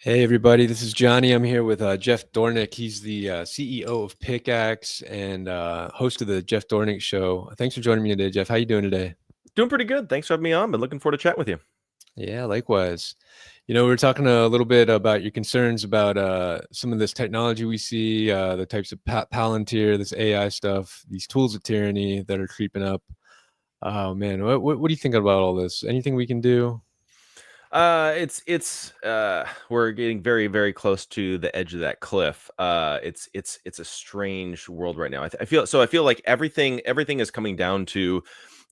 Hey everybody, this is Johnny. I'm here with Jeff Dornik. He's the CEO of Pickaxe and host of the Jeff Dornik Show. Thanks for joining me today, Jeff. How you doing today? Doing pretty good. Thanks for having me on. Been looking forward to chatting with you. Yeah, likewise. We were talking a little bit about your concerns about some of this technology we see, the types of Palantir, this AI stuff, these tools of tyranny that are creeping up. Oh man, what do you think about all this? Anything we can do? It's we're getting very very close to the edge of that cliff. It's a strange world right now. I feel like everything is coming down to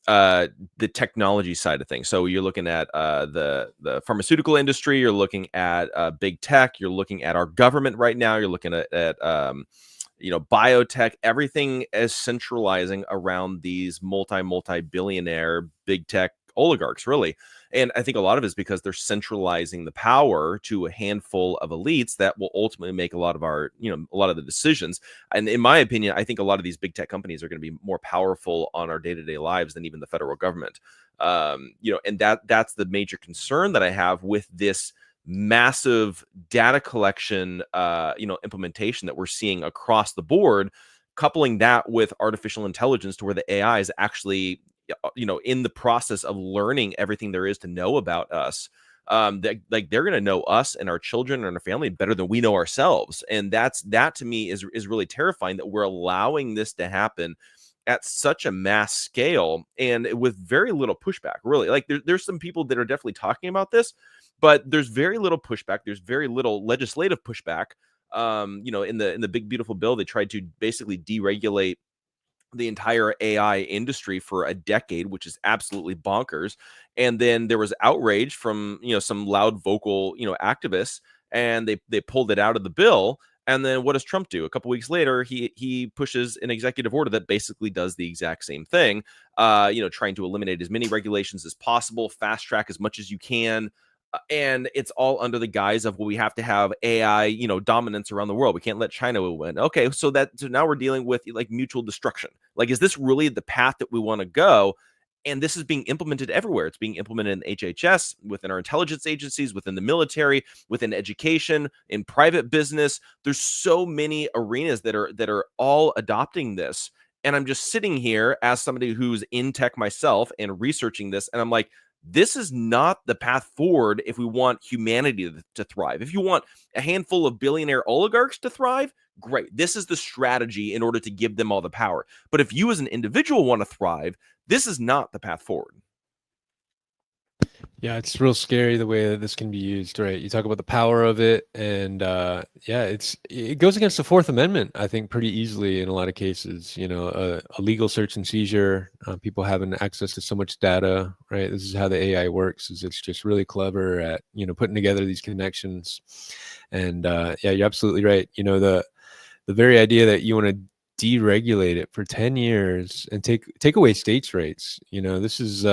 the technology side of things. So you're looking at the pharmaceutical industry, you're looking at big tech, you're looking at our government right now, you're looking at biotech. Everything is centralizing around these multi billionaire big tech oligarchs, really. And I think a lot of it is because they're centralizing the power to a handful of elites that will ultimately make a lot of a lot of the decisions. And in my opinion, I think a lot of these big tech companies are going to be more powerful on our day-to-day lives than even the federal government. And that's the major concern that I have with this massive data collection implementation that we're seeing across the board, coupling that with artificial intelligence to where the AI is actually in the process of learning everything there is to know about us. They're going to know us and our children and our family better than we know ourselves, and that to me is really terrifying, that we're allowing this to happen at such a mass scale and with very little pushback. Really, like there's some people that are definitely talking about this, but there's very little pushback. There's very little legislative pushback. In the big beautiful bill, they tried to basically deregulate the entire AI industry for a decade, which is absolutely bonkers. And then there was outrage from some loud vocal activists, and they pulled it out of the bill. And then what does Trump do? A couple weeks later, he pushes an executive order that basically does the exact same thing. Trying to eliminate as many regulations as possible, fast track as much as you can. And it's all under the guise of, well, we have to have AI, dominance around the world. We can't let China win. Okay, so now we're dealing with like mutual destruction. Like, is this really the path that we want to go? And this is being implemented everywhere. It's being implemented in HHS, within our intelligence agencies, within the military, within education, in private business. There's so many arenas that are all adopting this. And I'm just sitting here as somebody who's in tech myself and researching this, and I'm like, this is not the path forward if we want humanity to thrive. If you want a handful of billionaire oligarchs to thrive, great. This is the strategy in order to give them all the power. But if you as an individual want to thrive, this is not the path forward. Yeah, it's real scary the way that this can be used, right? You talk about the power of it, and yeah, it goes against the Fourth Amendment, I think, pretty easily in a lot of cases. A legal search and seizure, people having access to so much data, right? This is how the AI works. Is it's just really clever at putting together these connections, and yeah, you're absolutely right. The very idea that you want to deregulate it for 10 years and take away states' rights. This is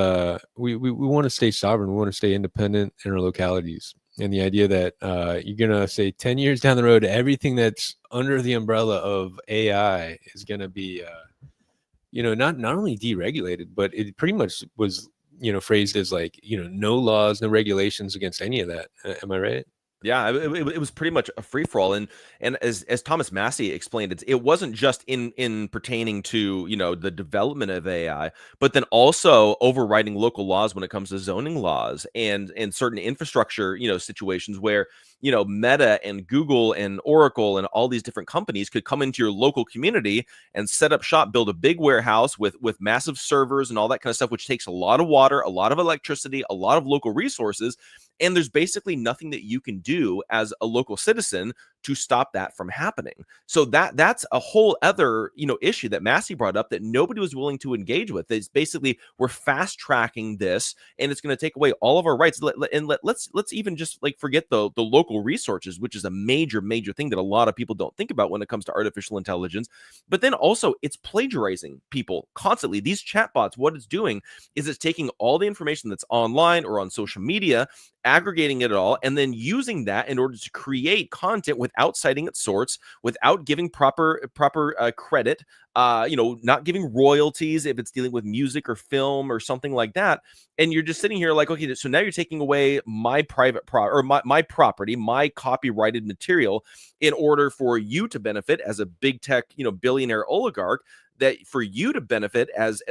we want to stay sovereign. We want to stay independent in our localities. And the idea that you're gonna say 10 years down the road, everything that's under the umbrella of AI is gonna be not only deregulated, but it pretty much was phrased as like no laws, no regulations against any of that. Am I right? Yeah, it was pretty much a free for all, and as Thomas Massey explained, it wasn't just in pertaining to the development of AI, but then also overriding local laws when it comes to zoning laws and certain infrastructure situations where Meta and Google and Oracle and all these different companies could come into your local community and set up shop, build a big warehouse with massive servers and all that kind of stuff, which takes a lot of water, a lot of electricity, a lot of local resources. And there's basically nothing that you can do as a local citizen to stop that from happening. So that's a whole other issue that Massey brought up that nobody was willing to engage with. It's basically, we're fast tracking this, and it's going to take away all of our rights. Let's even just like forget the local resources, which is a major thing that a lot of people don't think about when it comes to artificial intelligence. But then also, it's plagiarizing people constantly. These chatbots, what it's doing is it's taking all the information that's online or on social media, aggregating it all, and then using that in order to create content with without citing its source, without giving proper credit, not giving royalties if it's dealing with music or film or something like that. And you're just sitting here like, okay, so now you're taking away my private or my property, my copyrighted material, in order for you to benefit as a big tech, billionaire oligarch, that for you to benefit as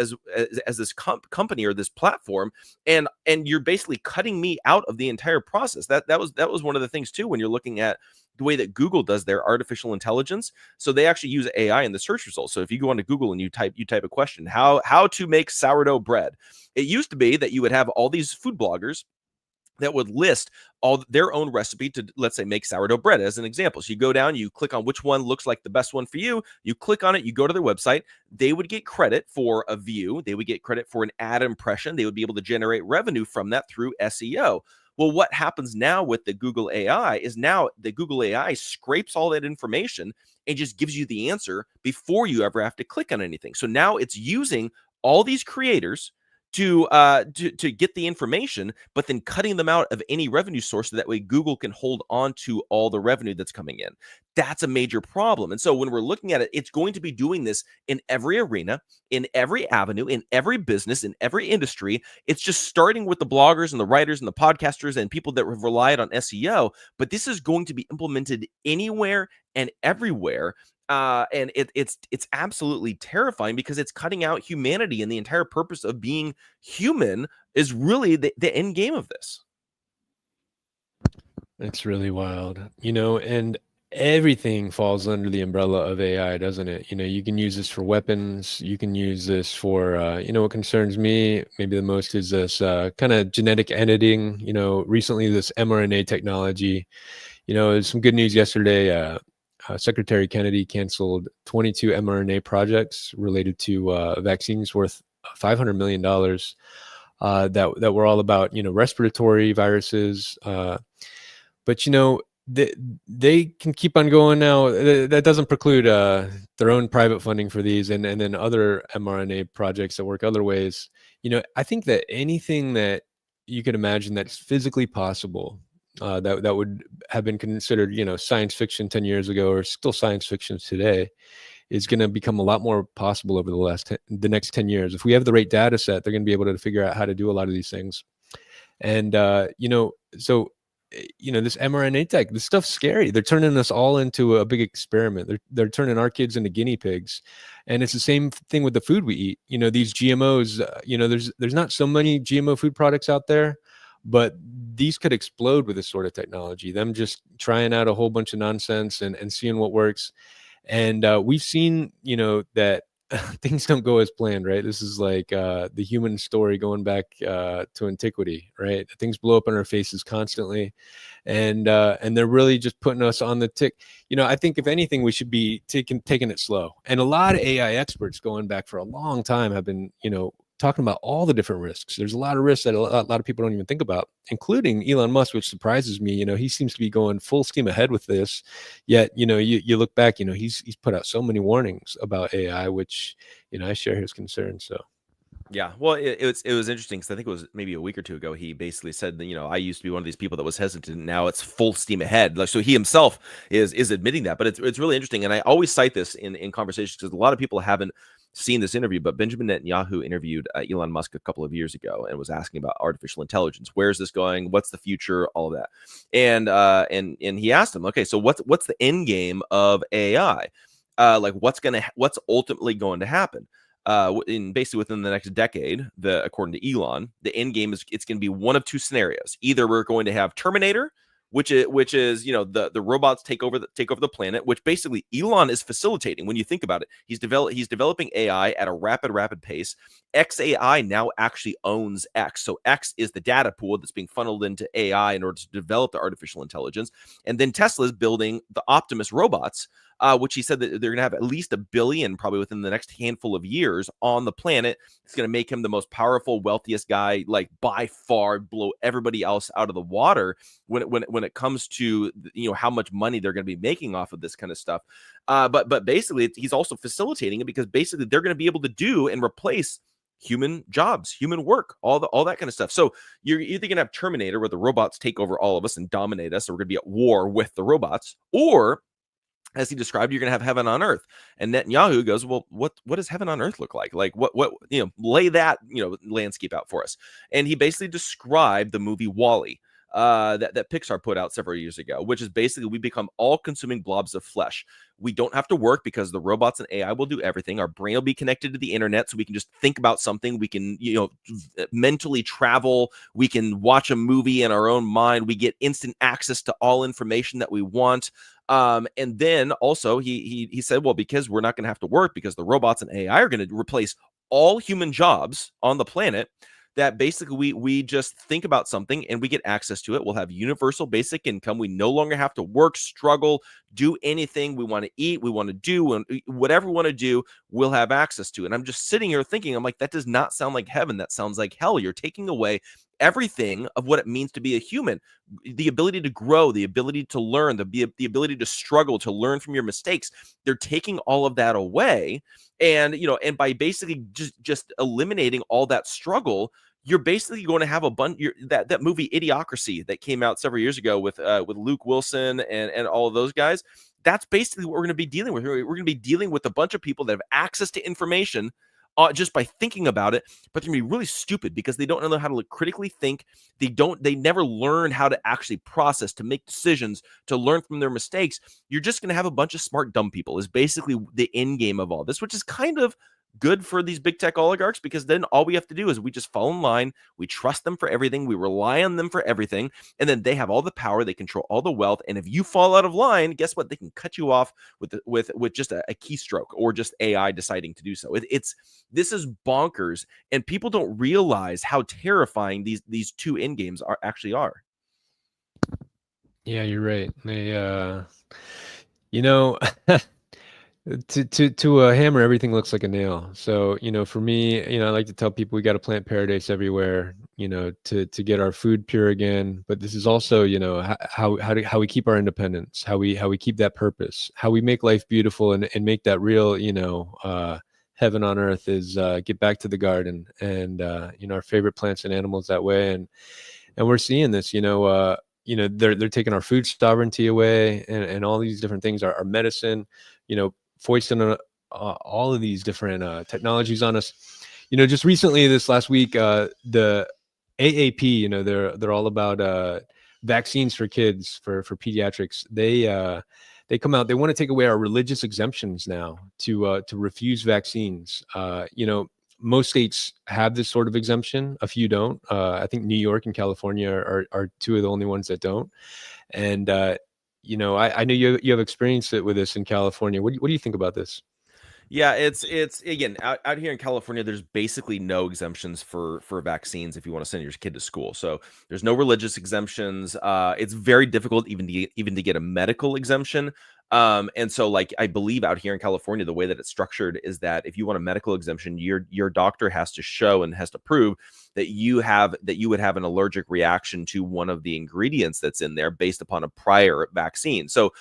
this company or this platform, and you're basically cutting me out of the entire process. That was one of the things too, when you're looking at the way that Google does their artificial intelligence. So they actually use AI in the search results. So if you go onto Google and you type a question, how to make sourdough bread, it used to be that you would have all these food bloggers that would list all their own recipe to, let's say, make sourdough bread as an example. So you go down, you click on which one looks like the best one for you, you click on it, you go to their website, they would get credit for a view, they would get credit for an ad impression, they would be able to generate revenue from that through SEO. Well, what happens now with the Google AI is now the Google AI scrapes all that information and just gives you the answer before you ever have to click on anything. So now it's using all these creators to get the information, but then cutting them out of any revenue source, so that way Google can hold on to all the revenue that's coming in. That's a major problem. And so when we're looking at it, it's going to be doing this in every arena, in every avenue, in every business, in every industry. It's just starting with the bloggers and the writers and the podcasters and people that have relied on SEO, but this is going to be implemented anywhere and everywhere. And it's absolutely terrifying, because it's cutting out humanity, and the entire purpose of being human is really the end game of this. It's really wild, and everything falls under the umbrella of AI, doesn't it? You can use this for weapons. You can use this for, what concerns me maybe the most is this kind of genetic editing. Recently this mRNA technology, there's some good news yesterday. Secretary Kennedy canceled 22 mRNA projects related to vaccines worth $500 million that were all about, respiratory viruses. But they can keep on going now. That doesn't preclude their own private funding for these, and then other mRNA projects that work other ways. I think that anything that you could imagine that's physically possible, that would have been considered, science fiction 10 years ago, or still science fiction today, is going to become a lot more possible over the next 10 years. If we have the right data set, they're going to be able to figure out how to do a lot of these things. And, so this mRNA tech, this stuff's scary. They're turning us all into a big experiment. They're turning our kids into guinea pigs. And it's the same thing with the food we eat. These GMOs, there's not so many GMO food products out there, but these could explode with this sort of technology. Them just trying out a whole bunch of nonsense and seeing what works. And we've seen, that things don't go as planned, right? This is like the human story going back to antiquity, right? Things blow up in our faces constantly, and they're really just putting us on the tick. I think if anything, we should be taking it slow. And a lot of AI experts going back for a long time have been, talking about all the different risks. There's a lot of risks that a lot of people don't even think about, including Elon Musk, which surprises me. He seems to be going full steam ahead with this. Yet, you look back, he's put out so many warnings about AI, which, I share his concerns. So. Yeah, well, it was interesting, because I think it was maybe a week or two ago, he basically said that, I used to be one of these people that was hesitant. Now it's full steam ahead. Like, so he himself is admitting that. But it's really interesting, and I always cite this in conversations, because a lot of people haven't seen this interview. But Benjamin Netanyahu interviewed Elon Musk a couple of years ago and was asking about artificial intelligence. Where's this going? What's the future? All of that, and he asked him, okay, so what's the end game of AI? Like, what's ultimately going to happen? In basically within the next decade, according to Elon, the end game is, it's going to be one of two scenarios. Either we're going to have Terminator, which is the robots take over the planet, which basically Elon is facilitating. When you think about it, he's developing AI at a rapid pace. XAI now actually owns X, so X is the data pool that's being funneled into AI in order to develop the artificial intelligence. And then Tesla is building the Optimus robots, which he said that they're going to have at least 1 billion probably within the next handful of years on the planet. It's going to make him the most powerful, wealthiest guy, like by far, blow everybody else out of the water when it comes to how much money they're going to be making off of this kind of stuff. But basically, he's also facilitating it, because basically they're going to be able to do and replace human jobs, human work, all that kind of stuff. So you're either going to have Terminator, where the robots take over all of us and dominate us, or we're going to be at war with the robots, or as he described, you're going to have heaven on earth. And Netanyahu goes, well, what does heaven on earth look like? Like, what lay that landscape out for us. And he basically described the movie Wall-E, that Pixar put out several years ago, which is basically we become all-consuming blobs of flesh. We don't have to work because the robots and AI will do everything. Our brain will be connected to the internet, so we can just think about something. We can, mentally travel. We can watch a movie in our own mind. We get instant access to all information that we want. And then also he said, well, because we're not going to have to work because the robots and AI are going to replace all human jobs on the planet, that basically we just think about something and we get access to it. We'll have universal basic income. We no longer have to work, struggle, do anything we want to eat, we want to do, whatever we want to do, we'll have access to. And I'm just sitting here thinking, I'm like, that does not sound like heaven. That sounds like hell. You're taking away everything of what it means to be a human, the ability to grow, the ability to learn, the ability to struggle, to learn from your mistakes. They're taking all of that away. And and by basically just eliminating all that struggle, you're basically going to have a bunch. That movie Idiocracy that came out several years ago with Luke Wilson and all of those guys. That's basically what we're going to be dealing with. We're going to be dealing with a bunch of people that have access to information just by thinking about it, but they're going to be really stupid because they don't know how to critically think. They never learn how to actually process, to make decisions, to learn from their mistakes. You're just going to have a bunch of smart, dumb people is basically the end game of all this, which is kind of good for these big tech oligarchs, because then all we have to do is we just fall in line. We trust them for everything. We rely on them for everything. And then they have all the power. They control all the wealth. And if you fall out of line, guess what? They can cut you off with just a keystroke, or just AI deciding to do so. This is bonkers. And people don't realize how terrifying these two end games actually are. Yeah, you're right. They, you know, to a hammer, everything looks like a nail. So, for me, I like to tell people we got to plant paradise everywhere, to get our food pure again. But this is also, how we keep our independence, how we keep that purpose, how we make life beautiful and make that real, heaven on earth is get back to the garden and our favorite plants and animals that way. And we're seeing this, they're taking our food sovereignty away, and all these different things, our medicine, foisting all of these different technologies on us. Just recently, this last week, the AAP, they're all about vaccines for kids, for pediatrics. They come out. They want to take away our religious exemptions now to refuse vaccines. Most states have this sort of exemption. A few don't. I think New York and California are two of the only ones that don't. And I know you have experience with this in California. What do you think about this? Yeah, it's again out here in California. There's basically no exemptions for vaccines if you want to send your kid to school. So there's no religious exemptions. It's very difficult even to get a medical exemption. And so like I believe out here in California, the way that it's structured is that if you want a medical exemption, your doctor has to show and has to prove that you would have an allergic reaction to one of the ingredients that's in there based upon a prior vaccine. So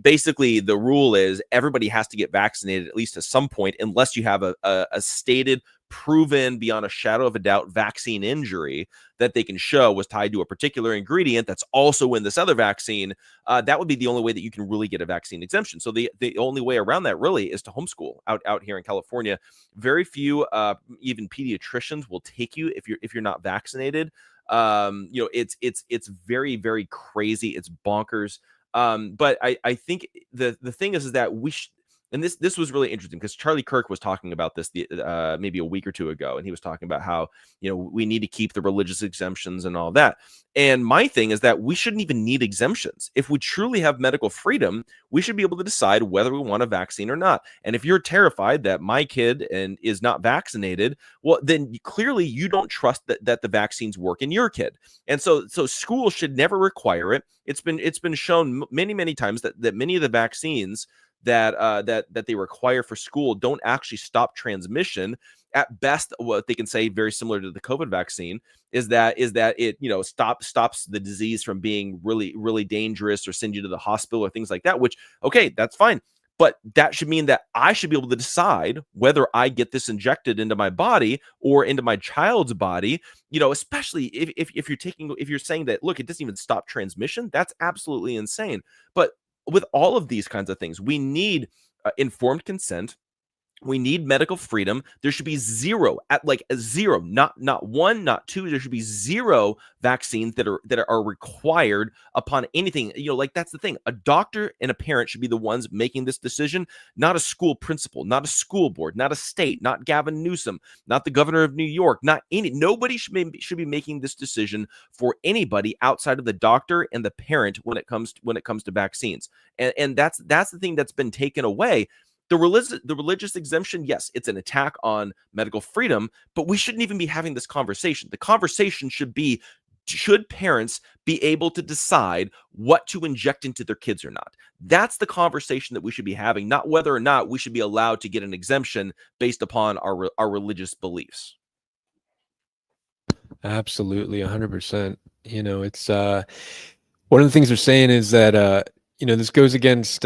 basically the rule is everybody has to get vaccinated at least at some point, unless you have a stated, proven beyond a shadow of a doubt vaccine injury that they can show was tied to a particular ingredient that's also in this other vaccine. That would be the only way that you can really get a vaccine exemption. So the only way around that really is to homeschool out here in California. Very few even pediatricians will take you if you're not vaccinated. It's very, very crazy. It's bonkers. But I think the thing is that and this was really interesting because Charlie Kirk was talking about this maybe a week or two ago, and he was talking about how we need to keep the religious exemptions and all that. And my thing is that we shouldn't even need exemptions. If we truly have medical freedom, we should be able to decide whether we want a vaccine or not. And if you're terrified that my kid is not vaccinated, well, then clearly you don't trust that the vaccines work in your kid. And so school should never require it. It's been shown many times that many of the vaccines that they require for school don't actually stop transmission. At best, what they can say, very similar to the COVID vaccine, is that it stops the disease from being really, really dangerous or send you to the hospital or things like that. Which, okay, that's fine. but that should mean that I should be able to decide whether I get this injected into my body or into my child's body, especially if you're saying that, look, it doesn't even stop transmission. That's absolutely insane. But with all of these kinds of things, we need informed consent. We need medical freedom. There should be zero, at like a zero, not one, not two. There should be zero vaccines that are required upon anything. Like, that's the thing. A doctor and a parent should be the ones making this decision, not a school principal, not a school board, not a state, not Gavin Newsom, not the governor of New York, not any. Nobody should be making this decision for anybody outside of the doctor and the parent when it comes to vaccines. And that's the thing that's been taken away. The religious exemption, yes, it's an attack on medical freedom, but we shouldn't even be having this conversation. The conversation should be, should parents be able to decide what to inject into their kids or not? That's the conversation that we should be having, not whether or not we should be allowed to get an exemption based upon our religious beliefs. Absolutely, 100%. It's one of the things they're saying is that this goes against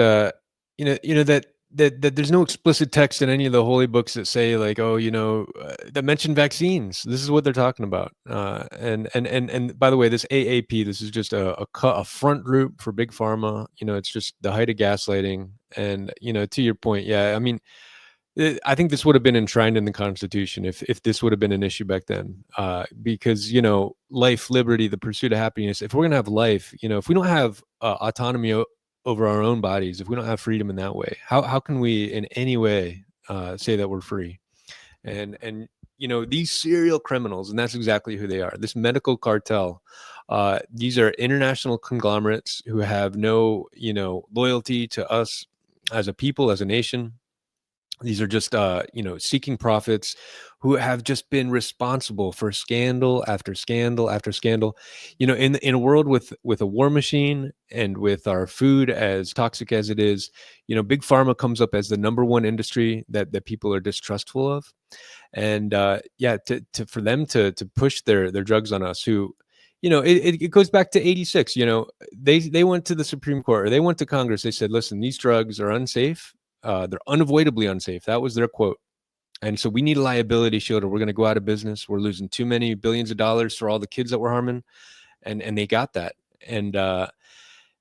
that there's no explicit text in any of the holy books that say, like, oh, that mention vaccines. This is what they're talking about. And by the way, this AAP, this is just a front group for big pharma. It's just the height of gaslighting. And to your point, yeah, I mean, I think this would have been enshrined in the Constitution if this would have been an issue back then, because life, liberty, the pursuit of happiness. If we're gonna have life, if we don't have autonomy over our own bodies, if we don't have freedom in that way, how can we in any way say that we're free? And these serial criminals, and that's exactly who they are. This medical cartel. These are international conglomerates who have no loyalty to us as a people, as a nation. These are just, seeking profits, who have just been responsible for scandal after scandal after scandal. In a world with a war machine and with our food as toxic as it is, big pharma comes up as the number one industry that people are distrustful of. And for them to push their drugs on us, who, it goes back to 86. They went to the Supreme Court, or they went to Congress. They said, listen, these drugs are unsafe. They're unavoidably unsafe. That was their quote. And so we need a liability shield, or we're going to go out of business. We're losing too many billions of dollars for all the kids that we're harming. And they got that. And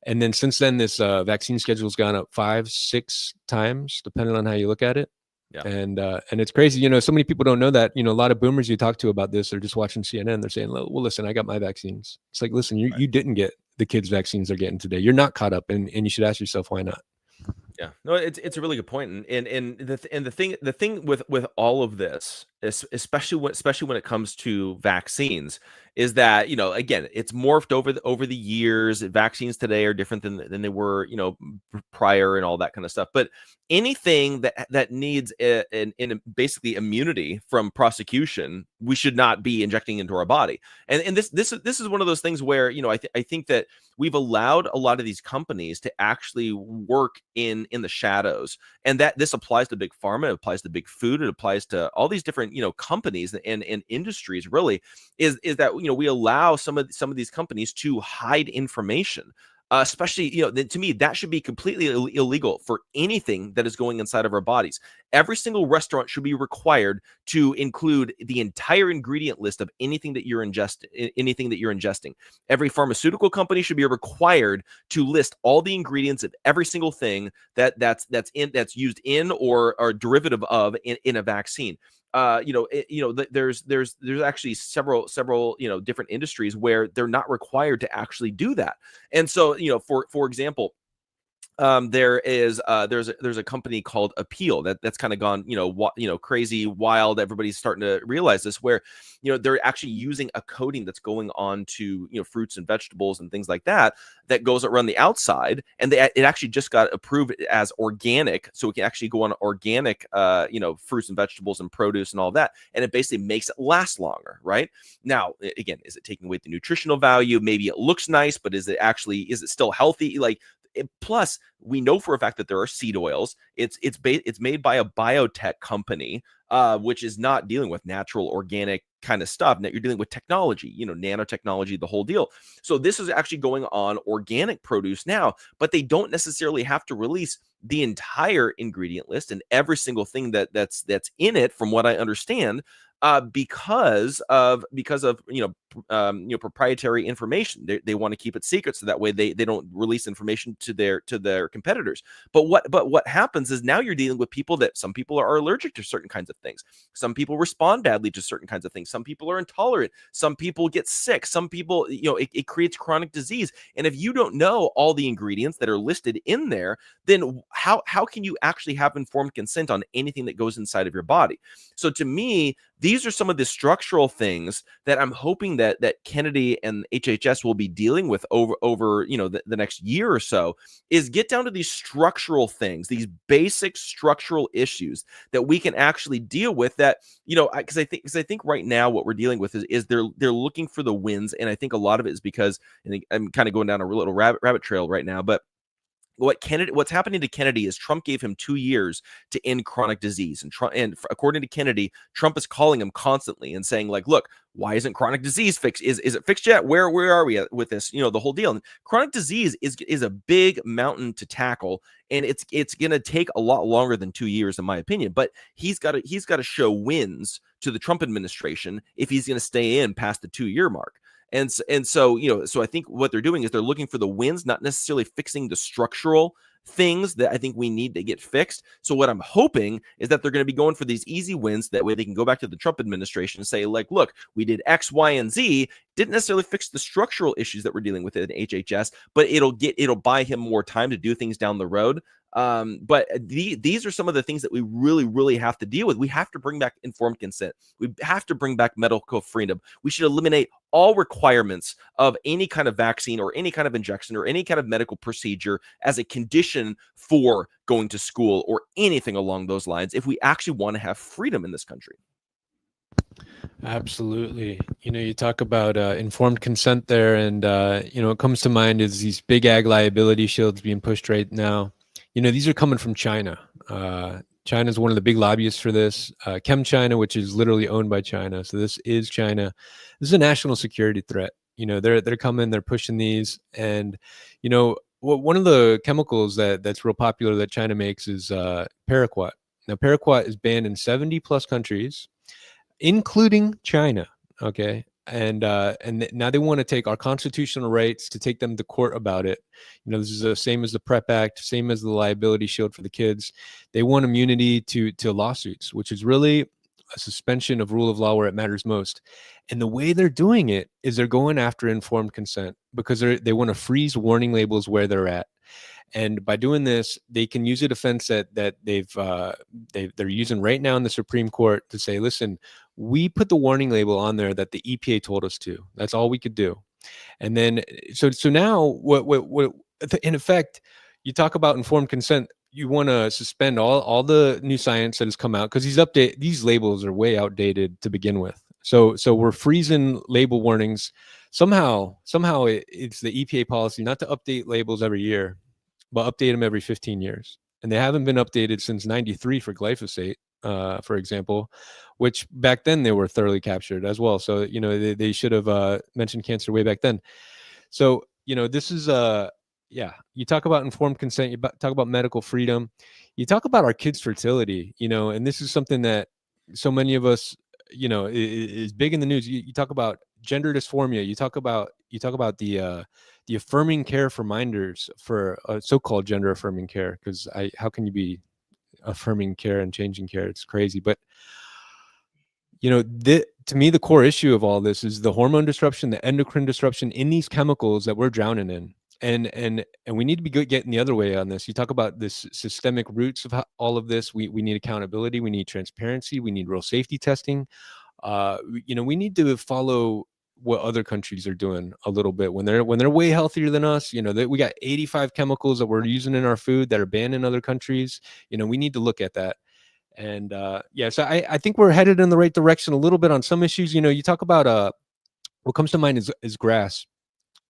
then since then, this vaccine schedule has gone up 5-6 times, depending on how you look at it. Yeah. And it's crazy. So many people don't know that. A lot of boomers you talk to about this are just watching CNN. They're saying, well, listen, I got my vaccines. It's like, listen, you didn't get the kids' vaccines they're getting today. You're not caught up, and you should ask yourself, why not? Yeah, no, it's a really good point, and the thing with all of this, especially when it comes to vaccines, is that again, it's morphed over the years. Vaccines today are different than they were prior, and all that kind of stuff. But anything that needs in basically immunity from prosecution, we should not be injecting into our body. And this is one of those things where I think that we've allowed a lot of these companies to actually work in the shadows, and that this applies to big pharma, it applies to big food, it applies to all these different companies and industries. Really, is that we allow some of these companies to hide information. Especially, to me, that should be completely illegal for anything that is going inside of our bodies. Every single restaurant should be required to include the entire ingredient list of anything that you're ingesting. Every pharmaceutical company should be required to list all the ingredients of every single thing that's used in or derivative of in a vaccine. There's actually several different industries where they're not required to actually do that. And so for example, there's a company called Appeal that's kind of gone crazy wild. Everybody's starting to realize this, where they're actually using a coating that's going on to fruits and vegetables and things like that goes around the outside, and it actually just got approved as organic, so it can actually go on organic fruits and vegetables and produce and all that, and it basically makes it last longer. Right now, again, is it taking away the nutritional value? Maybe it looks nice, but is it still healthy? Plus, we know for a fact that there are seed oils. It's made by a biotech company which is not dealing with natural organic kind of stuff. Now you're dealing with technology, nanotechnology, the whole deal. So this is actually going on organic produce now, but they don't necessarily have to release the entire ingredient list and every single thing that's in it, from what I understand, because of proprietary information. They want to keep it secret, so that way they don't release information to their competitors. But what happens is now you're dealing with people that some people are allergic to certain kinds of things. Some people respond badly to certain kinds of things. Some people are intolerant. Some people get sick. Some people, it creates chronic disease. And if you don't know all the ingredients that are listed in there, then how can you actually have informed consent on anything that goes inside of your body? So to me, these are some of the structural things that I'm hoping that Kennedy and HHS will be dealing with over the next year or so, is get down to these structural things, these basic structural issues that we can actually deal with. That because I think right now what we're dealing with is they're looking for the wins, and I think a lot of it is because, and I'm kind of going down a little rabbit trail right now, but what's happening to Kennedy is Trump gave him 2 years to end chronic disease, and according to Kennedy, Trump is calling him constantly and saying, like, look, why isn't chronic disease fixed? Is it fixed yet? Where are we at with this? The whole deal. And chronic disease is a big mountain to tackle, and it's going to take a lot longer than 2 years, in my opinion. But he's got to show wins to the Trump administration if he's going to stay in past the 2 year mark. And so I think what they're doing is they're looking for the wins, not necessarily fixing the structural things that I think we need to get fixed. So what I'm hoping is that they're going to be going for these easy wins. That way they can go back to the Trump administration and say, like, look, we did X, Y, and Z. Didn't necessarily fix the structural issues that we're dealing with in HHS, but it'll buy him more time to do things down the road. But these are some of the things that we really, really have to deal with. We have to bring back informed consent. We have to bring back medical freedom. We should eliminate all requirements of any kind of vaccine or any kind of injection or any kind of medical procedure as a condition for going to school or anything along those lines, if we actually want to have freedom in this country. Absolutely. You talk about informed consent there, and what comes to mind is these big ag liability shields being pushed right now. These are coming from China. China is one of the big lobbyists for this. ChemChina, which is literally owned by China. So this is China. This is a national security threat. They're coming, they're pushing these, and one of the chemicals that's real popular that China makes is paraquat. Now, paraquat is banned in 70 plus countries, including China. Okay. And now they want to take our constitutional rights to take them to court about it. This is the same as the PrEP Act, same as the liability shield for the kids. They want immunity to lawsuits, which is really a suspension of rule of law where it matters most. And the way they're doing it is they're going after informed consent, because they want to freeze warning labels where they're at. And by doing this, they can use a defense that they're using right now in the Supreme Court to say, listen, we put the warning label on there that the EPA told us to. That's all we could do. And then so now what in effect, you talk about informed consent. You want to suspend all the new science that has come out, because these labels are way outdated to begin with. So we're freezing label warnings. Somehow it's the EPA policy not to update labels every year, but update them every 15 years. And they haven't been updated since 93 for glyphosate, for example, which back then they were thoroughly captured as well. So, they should have mentioned cancer way back then. So, this is, you talk about informed consent, you talk about medical freedom, you talk about our kids' fertility, and this is something that so many of us, is big in the news. You talk about gender dysphoria. You talk about the affirming care for minders, for so-called gender affirming care, because how can you be affirming care and changing care? It's crazy. But to me, the core issue of all this is the hormone disruption, the endocrine disruption in these chemicals that we're drowning in. And we need to be getting the other way on this. You talk about this systemic roots of all of this. We need accountability. We need transparency. We need real safety testing. We need to follow what other countries are doing a little bit when they're way healthier than us. We got 85 chemicals that we're using in our food that are banned in other countries. We need to look at that. And so I think we're headed in the right direction a little bit on some issues. You talk about what comes to mind is grass.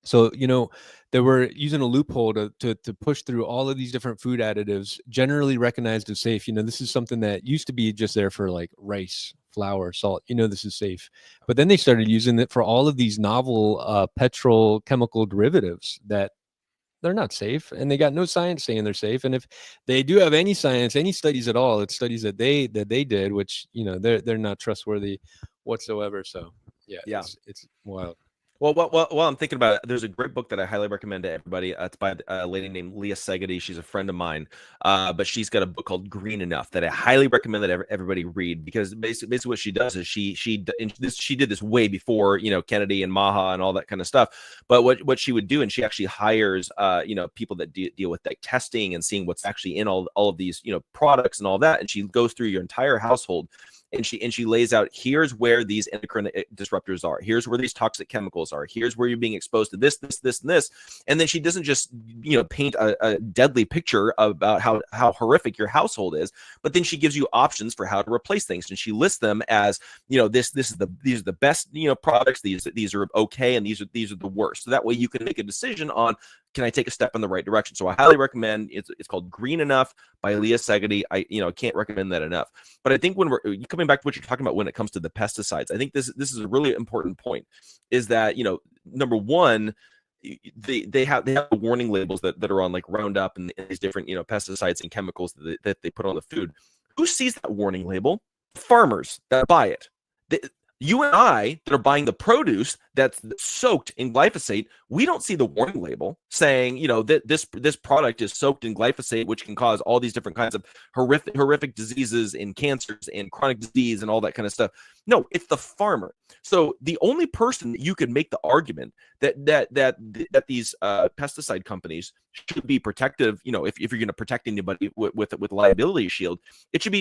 So, they were using a loophole to push through all of these different food additives, generally recognized as safe. This is something that used to be just there for like rice, flour, salt. This is safe. But then they started using it for all of these novel petrochemical derivatives that they're not safe, and they got no science saying they're safe. And if they do have any science, any studies at all, it's studies that they did, which they're not trustworthy whatsoever. So yeah, Yeah. it's wild. Well, I'm thinking about it. There's a great book that I highly recommend to everybody. It's by a lady named Leah Segedy. She's a friend of mine, but she's got a book called Green Enough that I highly recommend that everybody read, because basically what she does is she did this way before Kennedy and Maha and all that kind of stuff. But what she would do, and she actually hires people that deal with like testing and seeing what's actually in all of these products and all that, and she goes through your entire household. And she lays out, here's where these endocrine disruptors are. Here's where these toxic chemicals are. Here's where you're being exposed to this, this, this, and this. And then she doesn't just paint a deadly picture about how horrific your household is, but then she gives you options for how to replace things. And she lists them as these are the best products. These are okay, and these are the worst. So that way you can make a decision on, can I take a step in the right direction? So I highly recommend. It's called Green Enough by Leah Segedy. I can't recommend that enough. But I think when we're coming back to what you're talking about when it comes to the pesticides, I think this is a really important point. Is that number one, they have the warning labels that are on like Roundup and these different pesticides and chemicals that they put on the food. Who sees that warning label? Farmers that buy it. You and I that are buying the produce that's soaked in glyphosate, we don't see the warning label saying, that this product is soaked in glyphosate, which can cause all these different kinds of horrific diseases and cancers and chronic disease and all that kind of stuff. No, it's the farmer. So the only person that you could make the argument that these pesticide companies should be protective, if you're going to protect anybody with liability shield, it should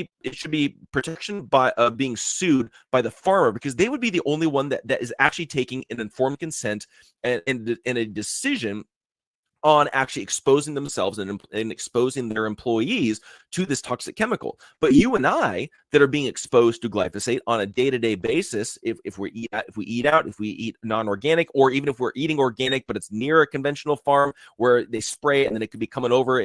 be protection by being sued by the farmer, because they would be the only one that is actually taking an informed consent and a decision on actually exposing themselves and exposing their employees to this toxic chemical. But you and I that are being exposed to glyphosate on a day-to-day basis, if we eat non-organic, or even if we're eating organic but it's near a conventional farm where they spray it and then it could be coming over,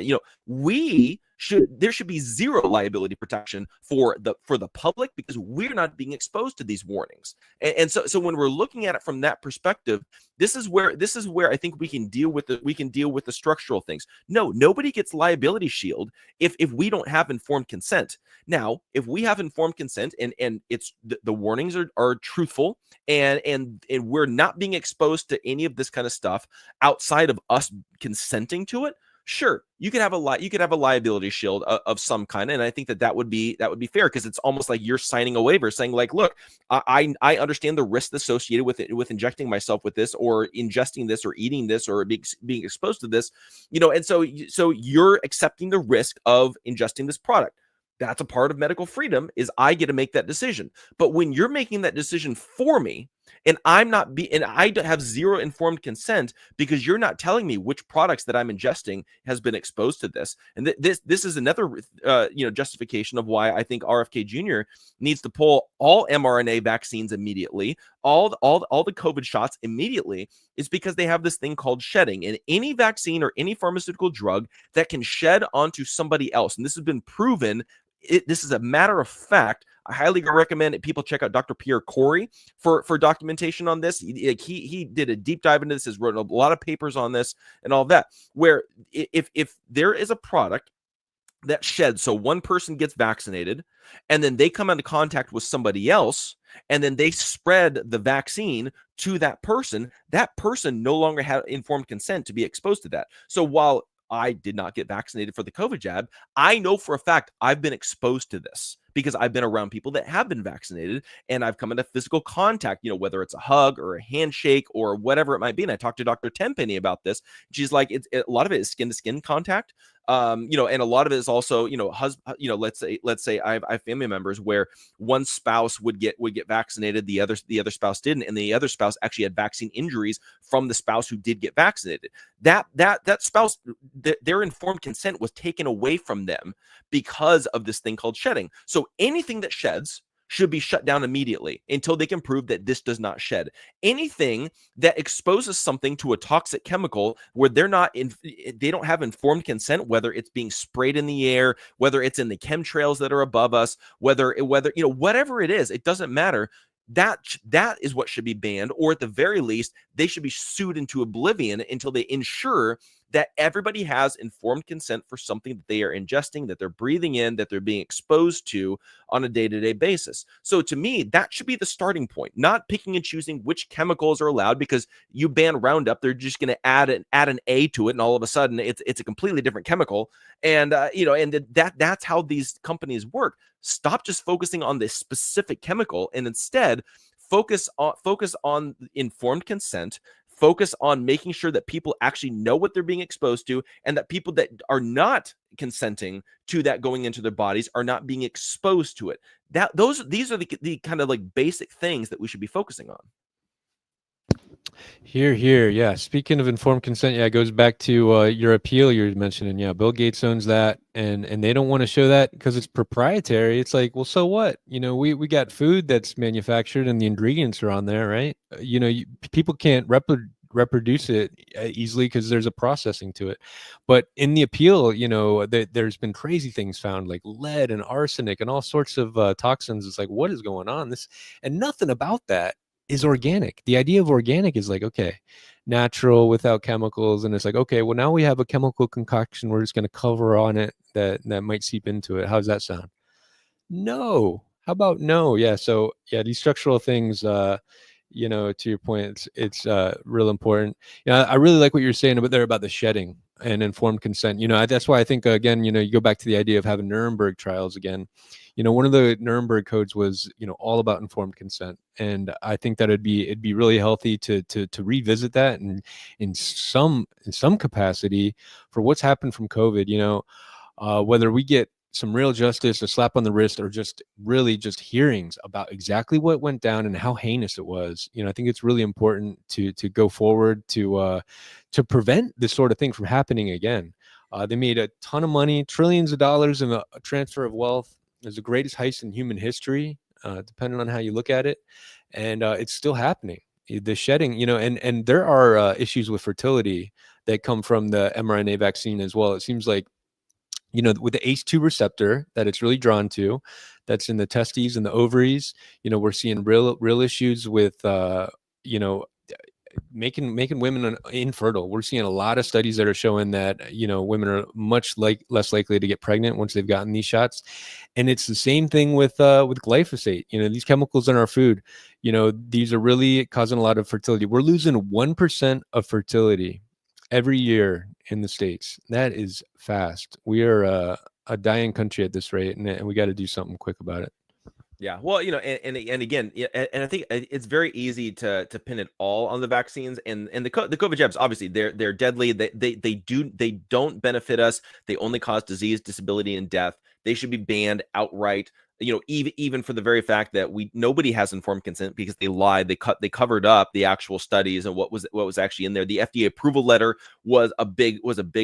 there should be zero liability protection for the public, because we're not being exposed to these warnings. And so when we're looking at it from that perspective, this is where I think we can deal with the structural things. No, nobody gets liability shield if we don't have informed consent. Now, if we have informed consent and it's the warnings are truthful, and we're not being exposed to any of this kind of stuff outside of us consenting to it, sure, you could have a liability shield of some kind, and I think that would be fair, because it's almost like you're signing a waiver saying, like, look, I understand the risk associated with it, with injecting myself with this, or ingesting this, or eating this, or being exposed to this, and so you're accepting the risk of ingesting this product. That's a part of medical freedom, is I get to make that decision. But when you're making that decision for me, and I have zero informed consent, because you're not telling me which products that I'm ingesting has been exposed to this. And this is another justification of why I think RFK Jr. needs to pull all mRNA vaccines immediately, all the COVID shots immediately, is because they have this thing called shedding. And any vaccine or any pharmaceutical drug that can shed onto somebody else, and this has been proven, this is a matter of fact. I highly recommend that people check out Dr. Pierre Corey for documentation on this. He did a deep dive into this, has written a lot of papers on this and all that, where if there is a product that sheds, so one person gets vaccinated and then they come into contact with somebody else, and then they spread the vaccine to that person no longer had informed consent to be exposed to that. So while I did not get vaccinated for the COVID jab, I know for a fact I've been exposed to this, because I've been around people that have been vaccinated, and I've come into physical contact, whether it's a hug or a handshake or whatever it might be. And I talked to Dr. Tenpenny about this. She's like, a lot of it is skin to skin contact. And a lot of it is also, let's say I have family members where one spouse would get vaccinated, the other spouse didn't, and the other spouse actually had vaccine injuries from the spouse who did get vaccinated. That spouse, their informed consent was taken away from them because of this thing called shedding. So anything that sheds should be shut down immediately until they can prove that this does not shed. Anything that exposes something to a toxic chemical where they don't have informed consent, whether it's being sprayed in the air, whether it's in the chemtrails that are above us, whether whatever it is, it doesn't matter. That is what should be banned, or at the very least, they should be sued into oblivion until they ensure that everybody has informed consent for something that they are ingesting, that they're breathing in, that they're being exposed to on a day-to-day basis. So to me, that should be the starting point, not picking and choosing which chemicals are allowed, because you ban Roundup, they're just going to add an A to it, and all of a sudden it's a completely different chemical. And that's how these companies work. Stop just focusing on this specific chemical, and instead focus on informed consent. Focus on making sure that people actually know what they're being exposed to, and that people that are not consenting to that going into their bodies are not being exposed to it. These are the kind of like basic things that we should be focusing on. Here. Yeah. Speaking of informed consent, yeah, it goes back to your appeal you're mentioning. Yeah, Bill Gates owns that, and they don't want to show that because it's proprietary. It's like, well, so what? We got food that's manufactured and the ingredients are on there, right? People can't reproduce it easily because there's a processing to it. But in the appeal, there's been crazy things found, like lead and arsenic and all sorts of toxins. It's like, what is going on? And nothing about that is organic. The idea of organic is like, okay, natural without chemicals. And it's like, okay, well, now we have a chemical concoction we're just going to cover on it that might seep into it. How does that sound? No. How about no? Yeah. So yeah, these structural things, to your point, it's real important. I really like what you're saying about the shedding and informed consent. That's why I think, again, you go back to the idea of having Nuremberg trials again. One of the Nuremberg codes was, all about informed consent. And I think that it'd be really healthy to revisit that, and in some capacity, for what's happened from COVID, whether we get some real justice, a slap on the wrist, or just really just hearings about exactly what went down and how heinous it was. I think it's really important to go forward to prevent this sort of thing from happening again. They made a ton of money, trillions of dollars in a transfer of wealth. It was the greatest heist in human history, depending on how you look at it, and it's still happening. The shedding, and there are issues with fertility that come from the mRNA vaccine as well. It seems like, with the ACE2 receptor that it's really drawn to, that's in the testes and the ovaries, we're seeing real issues with, making women infertile. We're seeing a lot of studies that are showing that, women are much less likely to get pregnant once they've gotten these shots. And it's the same thing with glyphosate. These chemicals in our food, these are really causing a lot of fertility. We're losing 1% of fertility every year in the States. That is fast. We are a dying country at this rate, and we got to do something quick about it. Yeah, well, and again, and I think it's very easy to pin it all on the vaccines, and the COVID jabs. Obviously, they're deadly. They don't benefit us. They only cause disease, disability, and death. They should be banned outright. Even for the very fact that nobody has informed consent, because they lied. They covered up the actual studies and what was actually in there. The FDA approval letter was a big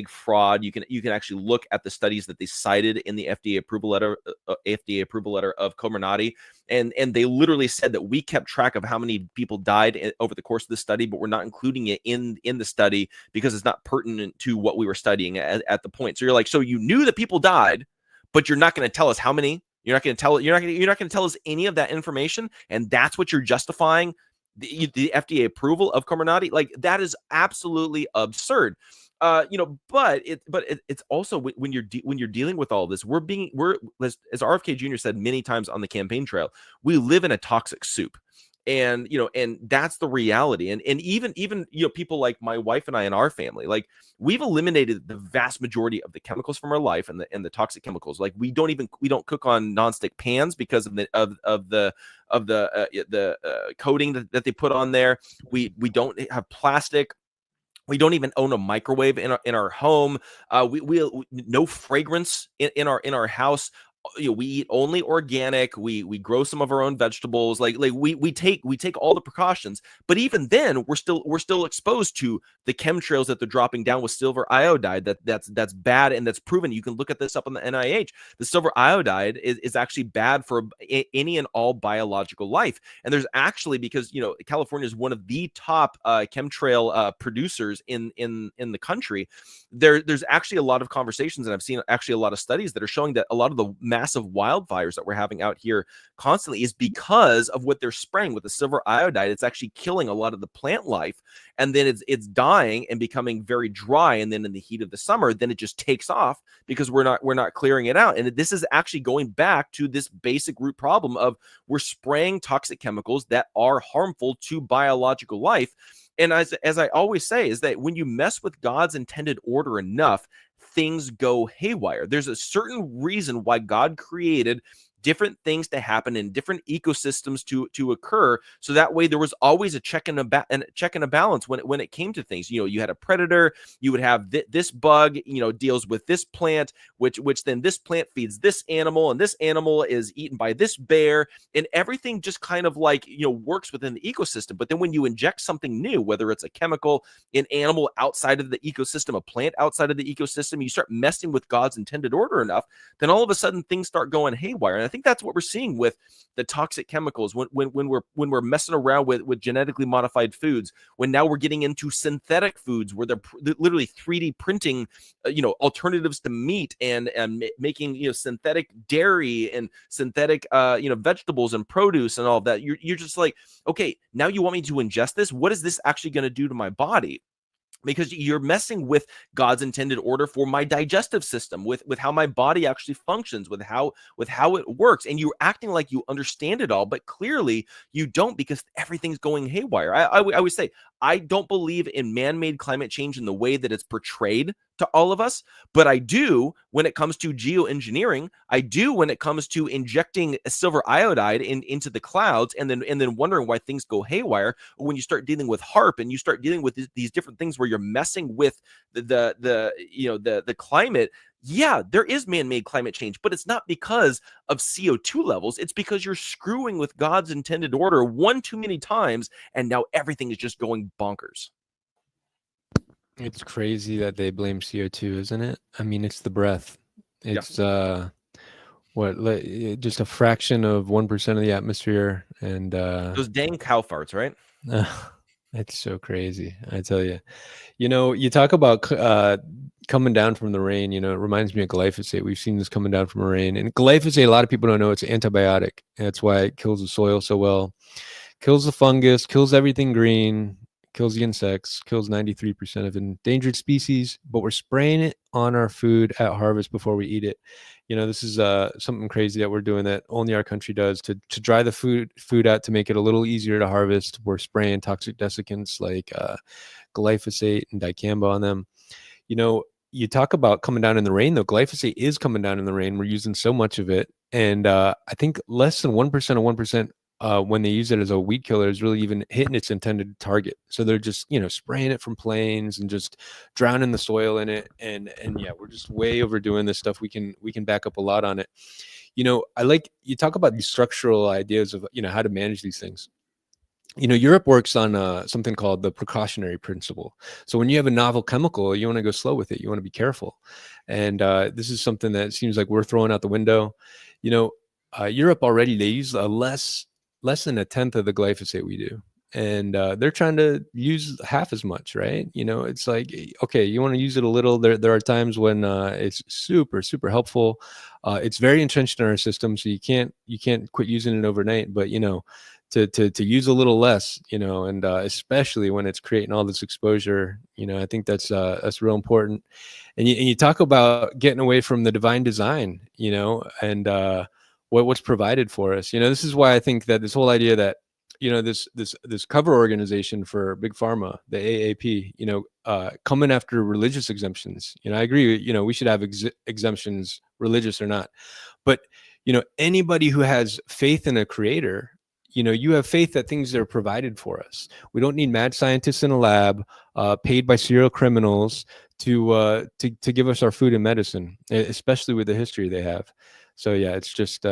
fraud. You can actually look at the studies that they cited in the FDA approval letter of Comirnaty, and they literally said that we kept track of how many people died over the course of the study, but we're not including it in the study because it's not pertinent to what we were studying at the point. So you're like, so you knew that people died, but you're not going to tell us how many. You're not going to tell us any of that information, and that's what you're justifying the FDA approval of Comirnaty. Like, that is absolutely absurd. But it's also when you're dealing with all this, we're as RFK Jr. said many times on the campaign trail, we live in a toxic soup. And that's the reality. And even people like my wife and I and our family, like, we've eliminated the vast majority of the chemicals from our life, and the toxic chemicals. Like, we don't cook on nonstick pans because of the coating that they put on there. We don't have plastic. We don't even own a microwave in our home. We no fragrance in our house. we eat only organic. We grow some of our own vegetables. We take all the precautions, but even then we're still exposed to the chemtrails that they're dropping down with silver iodide. That's bad, and that's proven. You can look at this up on the NIH. The silver iodide is actually bad for any and all biological life. And there's actually, because California is one of the top chemtrail producers in the country. There's actually a lot of conversations, and I've seen actually a lot of studies that are showing that a lot of the massive wildfires that we're having out here constantly is because of what they're spraying with the silver iodide. It's actually killing a lot of the plant life, and then it's dying and becoming very dry, and then in the heat of the summer, then it just takes off because we're not clearing it out. And this is actually going back to this basic root problem of we're spraying toxic chemicals that are harmful to biological life. And as I always say, is that when you mess with God's intended order enough, things go haywire. There's a certain reason why God created different things to happen in different ecosystems to occur, so that way there was always a check and a balance when it came to things. You had a predator, you would have this bug, deals with this plant, which then this plant feeds this animal, and this animal is eaten by this bear, and everything just kind of works within the ecosystem. But then when you inject something new, whether it's a chemical, an animal outside of the ecosystem, a plant outside of the ecosystem, you start messing with God's intended order enough, then all of a sudden things start going haywire. And I think that's what we're seeing with the toxic chemicals when we're messing around with genetically modified foods, when now we're getting into synthetic foods where they're literally 3D printing alternatives to meat, and making synthetic dairy and synthetic vegetables and produce and all of that. You're just like, okay, now you want me to ingest this? What is this actually going to do to my body? Because you're messing with God's intended order for my digestive system, with how my body actually functions, with how it works. And you're acting like you understand it all, but clearly you don't, because everything's going haywire. I would say I don't believe in man-made climate change in the way that it's portrayed to all of us, but I do when it comes to geoengineering. I do when it comes to injecting silver iodide into the clouds, and then wondering why things go haywire. When you start dealing with HARP, and you start dealing with these different things where you're messing with the climate. Yeah, there is man-made climate change, but it's not because of CO2 levels. It's because you're screwing with God's intended order one too many times, and now everything is just going bonkers. It's crazy that they blame CO2, isn't it? I mean, it's the breath. It's just a fraction of 1% of the atmosphere, and Those dang cow farts, right? it's so crazy. I tell you. You talk about coming down from the rain. It reminds me of glyphosate. We've seen this coming down from a rain, and glyphosate, a lot of people don't know it's an antibiotic. That's why it kills the soil so well. Kills the fungus, kills everything green, kills the insects, kills 93% of endangered species, but we're spraying it on our food at harvest before we eat it. This is something crazy that we're doing that only our country does to dry the food out, to make it a little easier to harvest. We're spraying toxic desiccants like glyphosate and dicamba on them. You talk about coming down in the rain, though. Glyphosate is coming down in the rain. We're using so much of it. And I think less than 1% of 1%, when they use it as a weed killer, is really even hitting its intended target. So they're just, spraying it from planes and just drowning the soil in it. And yeah, we're just way overdoing this stuff. We can back up a lot on it. I like, you talk about these structural ideas of, how to manage these things. Europe works on something called the precautionary principle. So when you have a novel chemical, you want to go slow with it. You want to be careful. And this is something that seems like we're throwing out the window. Europe already, they use less than a tenth of the glyphosate we do. And they're trying to use half as much, right? It's like, okay, you want to use it a little. There are times when it's super, super helpful. It's very entrenched in our system, so you can't quit using it overnight. But to use a little less, and especially when it's creating all this exposure, I think that's real important. And you talk about getting away from the divine design, and what's provided for us. This is why I think that this whole idea that this cover organization for big pharma, the AAP, coming after religious exemptions. I agree. We should have exemptions, religious or not. But anybody who has faith in a creator, you have faith that things are provided for us. We don't need mad scientists in a lab, paid by serial criminals to give us our food and medicine, especially with the history they have. So yeah, it's just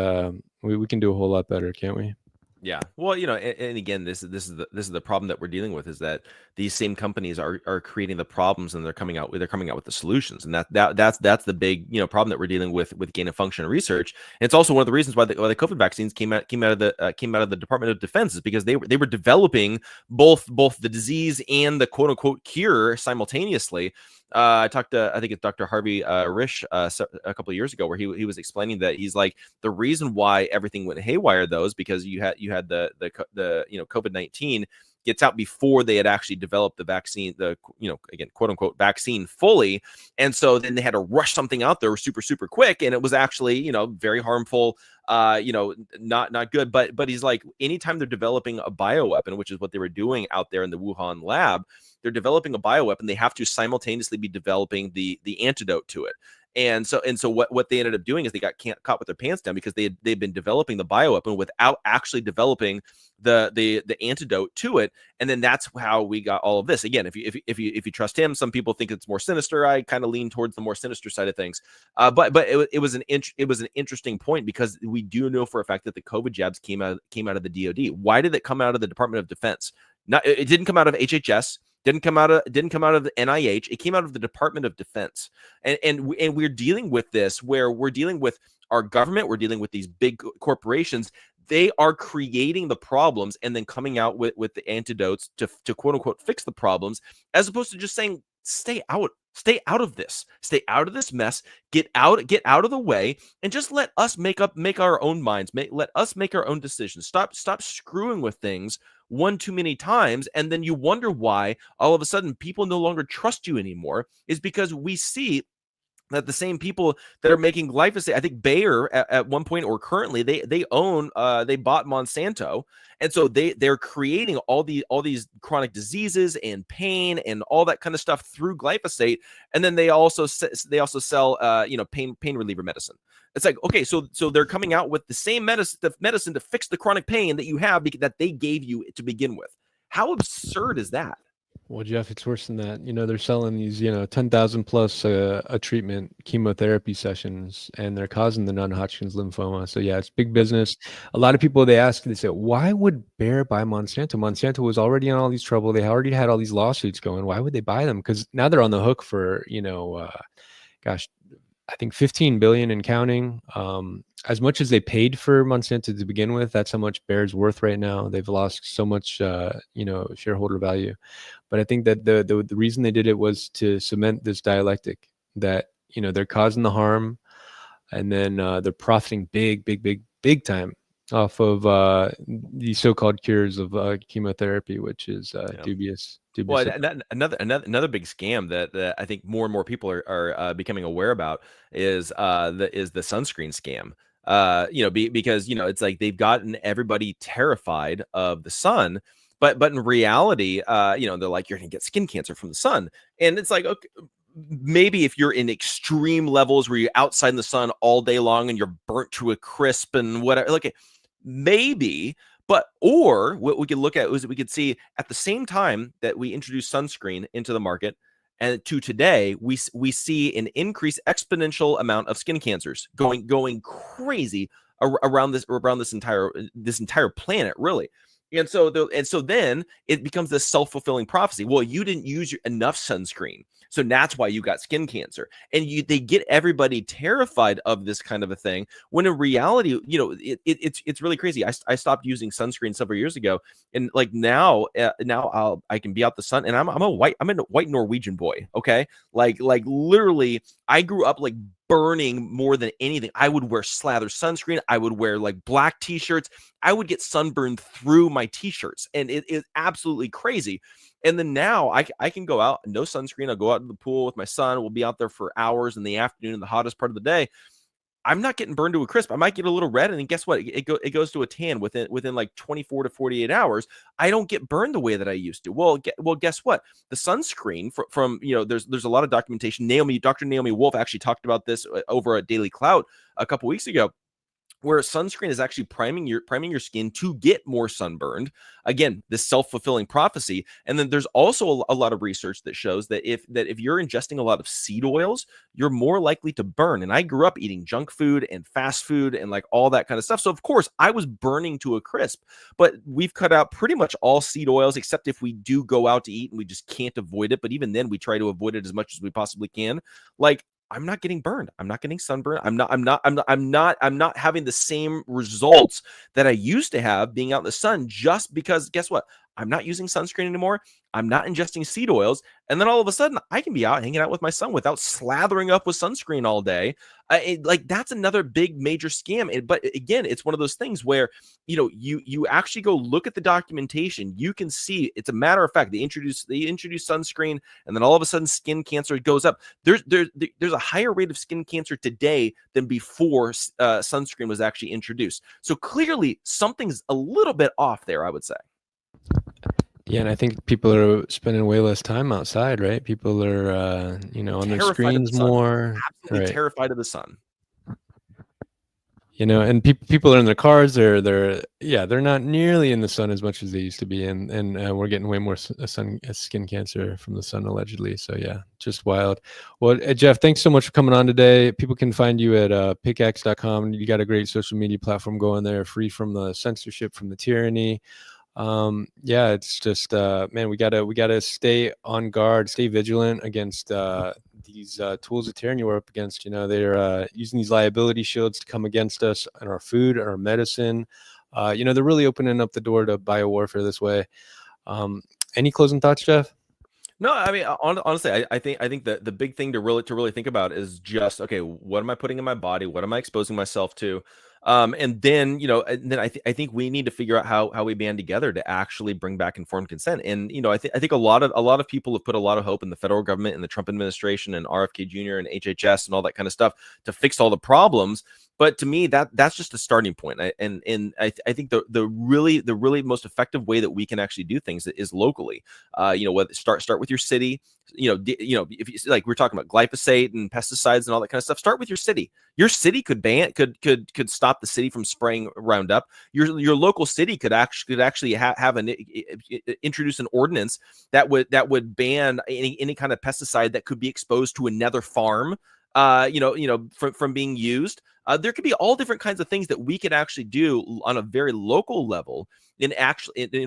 we can do a whole lot better, can't we? Yeah. Well, and again, this is the problem that we're dealing with, is that these same companies are creating the problems, and they're coming out with the solutions, and that's the big problem that we're dealing with gain of function research. And it's also one of the reasons why the COVID vaccines came out of the Department of Defense, is because they were developing both the disease and the quote unquote cure simultaneously. I talked to, I think it's Dr. Harvey Risch a couple of years ago, where he was explaining that he's like, the reason why everything went haywire, though, is because you had the COVID-19 gets out before they had actually developed the vaccine, the again, quote unquote, vaccine fully. And so then they had to rush something out there super super quick, and it was actually very harmful, not good. But he's like, anytime they're developing a bioweapon, which is what they were doing out there in the Wuhan lab, they're developing a bioweapon, they have to simultaneously be developing the antidote to it. And so what they ended up doing is they got caught with their pants down, because they've been developing the bioweapon without actually developing the antidote to it. And then that's how we got all of this. Again, if you trust him, some people think it's more sinister. I kind of lean towards the more sinister side of things. But it was an interesting point, because we do know for a fact that the COVID jabs came out of the DoD. Why did it come out of the Department of Defense? It didn't come out of HHS. Didn't come out of the NIH. It came out of the Department of Defense. And we're dealing with this, where we're dealing with our government, we're dealing with these big corporations. They are creating the problems and then coming out with the antidotes to quote unquote fix the problems, as opposed to just saying, stay out of this, stay out of this mess, get out of the way, and just let us make our own minds, let us make our own decisions. Stop screwing with things one too many times, and then you wonder why all of a sudden people no longer trust you anymore, is because we see that the same people that are making glyphosate, I think Bayer at one point, or currently, they own, they bought Monsanto, and so they're creating all these chronic diseases and pain and all that kind of stuff through glyphosate. And then they also sell pain reliever medicine. It's like, okay, so they're coming out with the same medicine to fix the chronic pain that you have, that they gave you to begin with. How absurd is that? Well, Jeff, it's worse than that. They're selling these, 10,000 plus a treatment chemotherapy sessions, and they're causing the non-Hodgkin's lymphoma. So yeah, it's big business. A lot of people, they say, why would Bayer buy Monsanto? Monsanto was already in all these trouble. They already had all these lawsuits going. Why would they buy them? Because now they're on the hook for, gosh, I think 15 billion and counting. As much as they paid for Monsanto to begin with, that's how much Bayer's worth right now. They've lost so much, shareholder value. But I think that the reason they did it was to cement this dialectic that they're causing the harm, and then they're profiting big time off of these so-called cures of chemotherapy, which is Yeah. dubious. Well, Dubious. another big scam that I think more and more people are becoming aware about is the sunscreen scam. Because it's like they've gotten everybody terrified of the sun, but in reality, they're like, you're gonna get skin cancer from the sun, and it's like, okay, maybe if you're in extreme levels where you're outside in the sun all day long and you're burnt to a crisp and whatever, like, maybe. But or what we could look at is we could see, at the same time that we introduce sunscreen into the market, and to today, we see an increased exponential amount of skin cancers going crazy around this entire planet, really. And so then it becomes this self-fulfilling prophecy. Well, you didn't use enough sunscreen, so that's why you got skin cancer. And they get everybody terrified of this kind of a thing, when in reality, it's really crazy. I stopped using sunscreen several years ago, and like now I can be out the sun, and I'm a white Norwegian boy. Okay, like literally, I grew up like burning more than anything. I would wear slather sunscreen. I would wear like black t-shirts. I would get sunburned through my t-shirts, and it is absolutely crazy. And then now I can go out, no sunscreen. I'll go out to the pool with my son. We'll be out there for hours in the afternoon, in the hottest part of the day. I'm not getting burned to a crisp. I might get a little red, and then guess what? It goes to a tan within like 24 to 48 hours. I don't get burned the way that I used to. Well, guess what? The sunscreen from there's a lot of documentation. Dr. Naomi Wolf actually talked about this over at Daily Clout a couple weeks ago. where sunscreen is actually priming your skin to get more sunburned. Again, this self-fulfilling prophecy. And then there's also a lot of research that shows that if you're ingesting a lot of seed oils, you're more likely to burn. And I grew up eating junk food and fast food and like all that kind of stuff, so of course I was burning to a crisp. But we've cut out pretty much all seed oils, except if we do go out to eat and we just can't avoid it. But even then, we try to avoid it as much as we possibly can. Like, I'm not getting burned. I'm not getting sunburned. I'm not having the same results that I used to have being out in the sun, just because guess what? I'm not using sunscreen anymore. I'm not ingesting seed oils. And then all of a sudden I can be out hanging out with my son without slathering up with sunscreen all day. Like, that's another big major scam. But again, it's one of those things where, you actually go look at the documentation. You can see, it's a matter of fact, they introduce sunscreen, and then all of a sudden skin cancer goes up. There's a higher rate of skin cancer today than before sunscreen was actually introduced. So clearly something's a little bit off there, I would say. Yeah, and I think people are spending way less time outside, right? People are, on their Terrified of the screens sun. more, Absolutely right? terrified of the sun. And people are in their cars. They're not nearly in the sun as much as they used to be, and we're getting way more skin cancer from the sun allegedly. So yeah, just wild. Well, Jeff, thanks so much for coming on today. People can find you at pickaxe.com. You got a great social media platform going there, free from the censorship from the tyranny. Yeah, it's just man, we gotta stay on guard, stay vigilant against these tools of tyranny we're up against. They're using these liability shields to come against us and our food and our medicine. They're really opening up the door to biowarfare this way. Any closing thoughts, Jeff? No, I mean, honestly, I think that the big thing to really think about is just, okay, what am I putting in my body? What am I exposing myself to? And then, I think we need to figure out how we band together to actually bring back informed consent. And I think a lot of people have put a lot of hope in the federal government and the Trump administration and RFK Jr. and HHS and all that kind of stuff to fix all the problems. But to me, that's just a starting point. I think the really most effective way that we can actually do things is locally. Start with your city. If you, like we're talking about glyphosate and pesticides and all that kind of stuff, start with your city. Your city could stop the city from spraying Roundup. Your local city could actually have introduce an ordinance that would ban any kind of pesticide that could be exposed to another farm. From being used. There could be all different kinds of things that we could actually do on a very local level in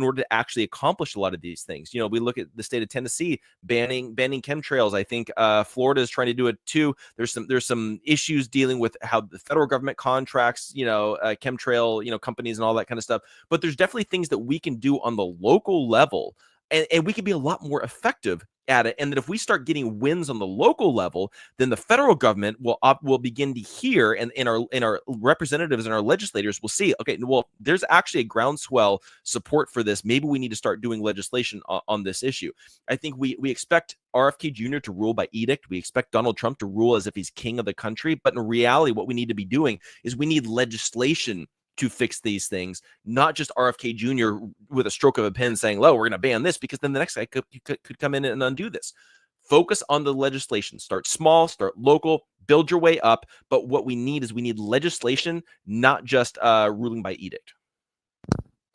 order to actually accomplish a lot of these things. We look at the state of Tennessee banning chemtrails. I think Florida is trying to do it too. There's some issues dealing with how the federal government contracts, chemtrail, companies and all that kind of stuff. But there's definitely things that we can do on the local level, and we can be a lot more effective at it. And that if we start getting wins on the local level, then the federal government will begin to hear, and our representatives and our legislators will see, okay, well, there's actually a groundswell support for this. Maybe we need to start doing legislation on this issue. I think we expect RFK Jr. to rule by edict. We expect Donald Trump to rule as if he's king of the country. But in reality, what we need to be doing is we need legislation to fix these things, not just RFK Jr. with a stroke of a pen saying, "Oh, we're going to ban this," because then the next guy could come in and undo this. Focus on the legislation. Start small, start local, build your way up. But what we need legislation, not just ruling by edict.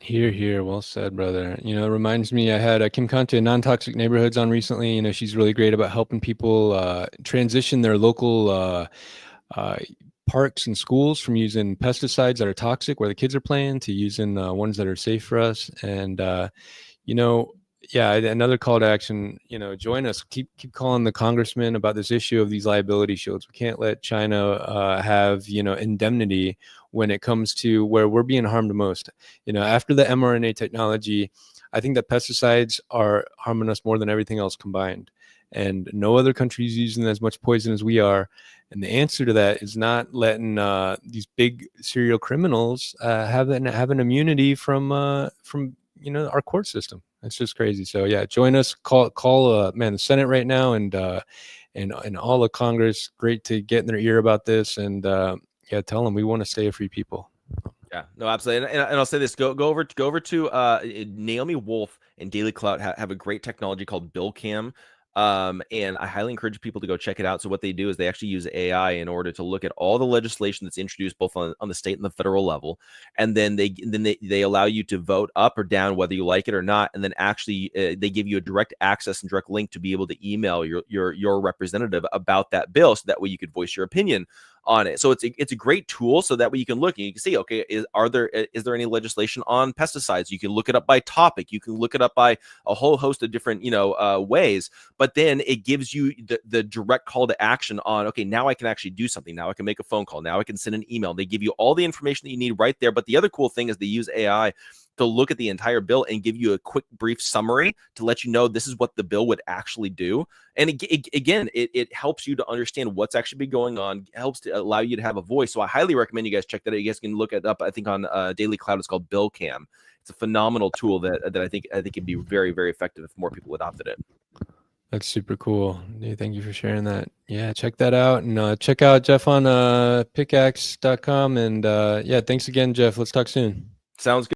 Here. Well said, brother. It reminds me, I had Kim Conte, Non-Toxic Neighborhoods, on recently. She's really great about helping people transition their local uh, parks and schools from using pesticides that are toxic where the kids are playing to using ones that are safe for us. And you know yeah, another call to action, join us, keep calling the congressman about this issue of these liability shields. We can't let China have indemnity when it comes to where we're being harmed most. After the mRNA technology, I think that pesticides are harming us more than everything else combined, and no other country is using as much poison as we are. And the answer to that is not letting these big serial criminals have an immunity from our court system. It's just crazy. So yeah, join us. Call the Senate right now, and all of Congress. Great to get in their ear about this, and yeah, tell them we want to stay a free people. Yeah, no, absolutely. And I'll say this: go over to Naomi Wolf and Daily Clout have a great technology called BillCam. And I highly encourage people to go check it out. So what they do is they actually use AI in order to look at all the legislation that's introduced both on the state and the federal level, and then they allow you to vote up or down whether you like it or not, and then actually they give you a direct access and direct link to be able to email your representative about that bill, so that way you could voice your opinion on it. So it's a great tool, so that way you can look and you can see, okay, is there any legislation on pesticides? You can look it up by topic, you can look it up by a whole host of different ways, but then it gives you the direct call to action on, okay, now I can actually do something. Now I can make a phone call. Now I can send an email. They give you all the information that you need right there. But the other cool thing is they use AI to look at the entire bill and give you a quick, brief summary to let you know this is what the bill would actually do. And it helps you to understand what's actually been going on, helps to allow you to have a voice. So I highly recommend you guys check that out. You guys can look it up. I think on Daily Cloud, it's called Bill Cam. It's a phenomenal tool that I think could be very, very effective if more people adopted it. That's super cool. Dude, thank you for sharing that. Yeah, check that out. And check out Jeff on pickaxe.com. And yeah, thanks again, Jeff. Let's talk soon. Sounds good.